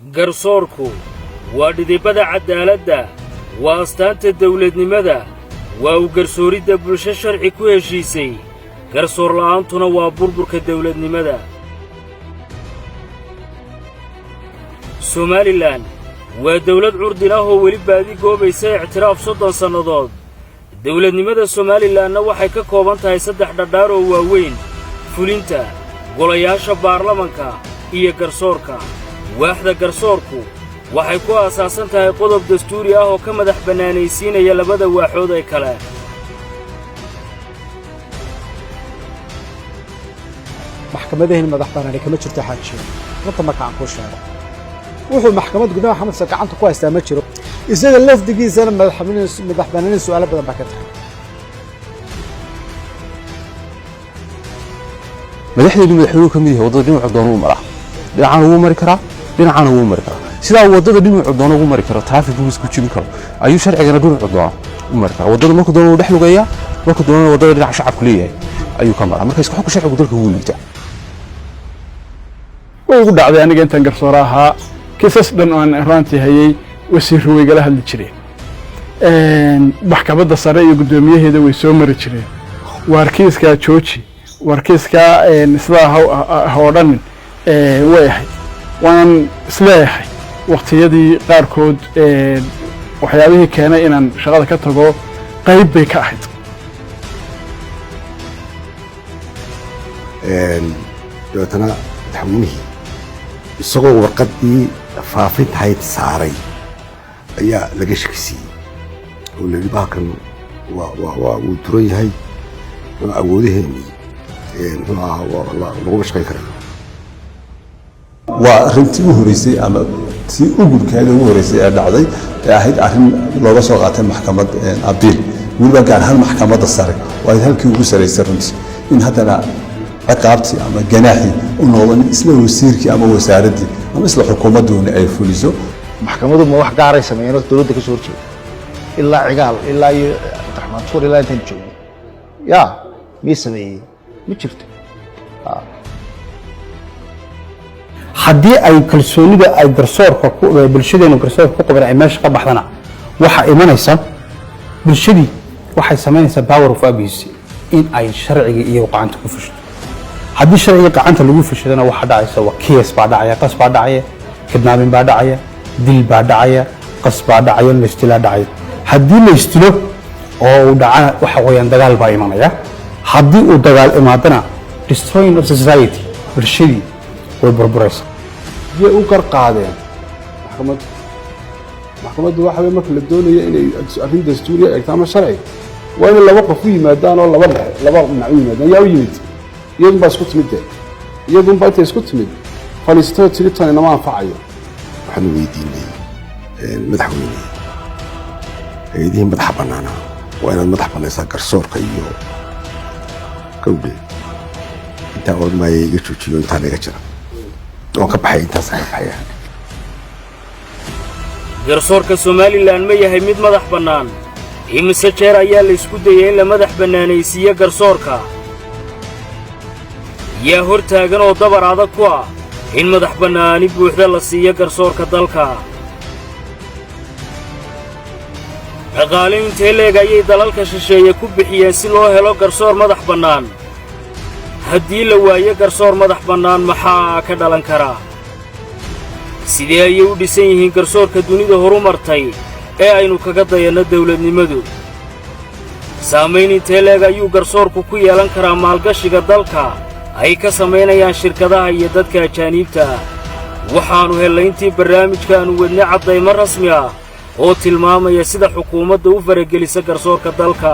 garsoorku waa dhidibada cadaaladda waa astaanta dawladnimada waa u garsooridda bulsho sharci ku heshiisay garsoor la'aantuna waa burburka dawladnimada Somaliland waa dawlad curdin ah oo weli baadi goobaysa ictiraaf 30 sannadood dawladnimada Somalilandna waxay ka kooban tahay 3 dhadhaar oo waaweyn fulinta golayaasha baarlamaanka iyo garsoorka waaxda garsoorku waxay ku aasaasan tahay qodob dastuuri ah oo ka madax banaanaysiinaya labada waaxood ee kale maxkamadaha madax banaanay kama jirto xaajiyo runta marka aan ku sheego wuxuu maxkamad gudaha Maxamed Sakacanta ku haystaa ma jiro isaga lafdigiisana madax banaanay su'aalo badan baa ka tahay madaxdeedu madaxweynuhu ka mid yahay wadada dhinaca doona u mara dhinacana wuu mari karaa dhinacana wuu mari karaa sida wadada dhinaca doona ugu mari karo traffic uu isku jibin karo ayuu sharcigana dhinaca doona u mari karaa wadada markuu doona uu dhex lugeeyaa markuu doona wadada dhinaca shacabku leeyahay ayuu ka maraa marka isku xukun sharcigu dalka wuu liitaa way ugu dhacday aniga intaan garsoore ahaa kiisas dhan oo aan raantii hayay wasiirro way gala hadli jireen maxkamadda sare iyo guddoomiyaheeda way soo mari jireen warkiiska jooji warkiiska sidaa oo dhan way ahayd waan isleeyahay waqtiyadii qaarkood waxyaabihii keenay inaan shaqada ka tago qayb bay ka ahayd dabeetana madaxweynihii isagoo warqaddii faafinta hayd saaray ayaa laga shakisiiyey oo la yidhi bahalkan wuu duran yahay awoodaheennii muxuu ahaa laguma shaqayn karaa waa arrintii u horeysay ama tii u gudkaada ugu horeysay ee dhacday ee ahayd arrin looga soo qaatay maxkamad abiil weliba gaar ahaan maxkamadda sare waa halkii ugu saraysay runtii in haddana ciqaabtii ama ganaaxii u noqdo isla wasiirkii ama wasaaraddii ama isla xukuumadduuna ay fuliso maxkamadu ma wax gaaray sameeyeen dawladda ka soo horjeeda ilaa cigaal ilaa iyo Abdiraxmaan Tuur ilaa intaan joogay yaa mi sameeyay ma jirto haddii ay kalsoonida ay garsoorka ku bulshadeena garsoorka ku qaban ay meesha ka baxdana waxa imanaysa bulshadii waxay sameynaysaa power of abuse in ay sharciga iyo qacanta ku fusho haddii sharciga qacanta lagu fushadana waxa dhacaysa waa case baa dhacaya qas baa dhacaya kidnapping baa dhacaya dil baa dhacaya qas baa dhacaya istila dhacaya haddii la istilo oo dhaca waxa weeyaan dagaal baa imanaya haddii uu dagaal imaadana destroying of society bulshadii way burburaysa jee u qar qaadeen maxkamaddu waxa weey marka la doonayo inay arrin dastuuriya ay taama sharci waa in laba qof u yimaadaan oo laba dhinac u yimaadaan yaa u yimid iyadun baa isku timid iyadun baa isku timid faliistoo tiritan inama anfacayo waxaan weydiinay madaxweyne hay'adihi madaxa bannaana waa inaad madax bannaysaa garsoorka iyo gawdhe intaa odmaya iga joojiyo intaa naga jira oo ka baxay intaas ka baxaya garsoorka Somaliland ma yahay mid madax bannaan imise jeer ayaa la isku dayay in la madax bannaanaysiiyo garsoorka yaa hortaagan oo dabar adag ku ah in madax bannaani buuxda la siiyo garsoorka dalka dhaqaalaynta leeg ayay dalalka shisheeye ku bixiyeen si loo helo garsoor madax bannaan haddii la waayo garsoor madax bannaan maxaa ka dhalan kara sidee ayay u dhisan yihiin garsoorka dunida horumartay ee aynu kaga dayanno dawladnimadu saamayn intee leeg ayuu garsoorku ku yeelan karaa maalgashiga dalka ay ka samaynayaan shirkadaha iyo dadka ajaaniibta ah waxaannu helnay intii barnaamijkaannu wadnay caddaymo rasmi ah oo tilmaamaya sida xukuumadda u faragelisa garsoorka dalka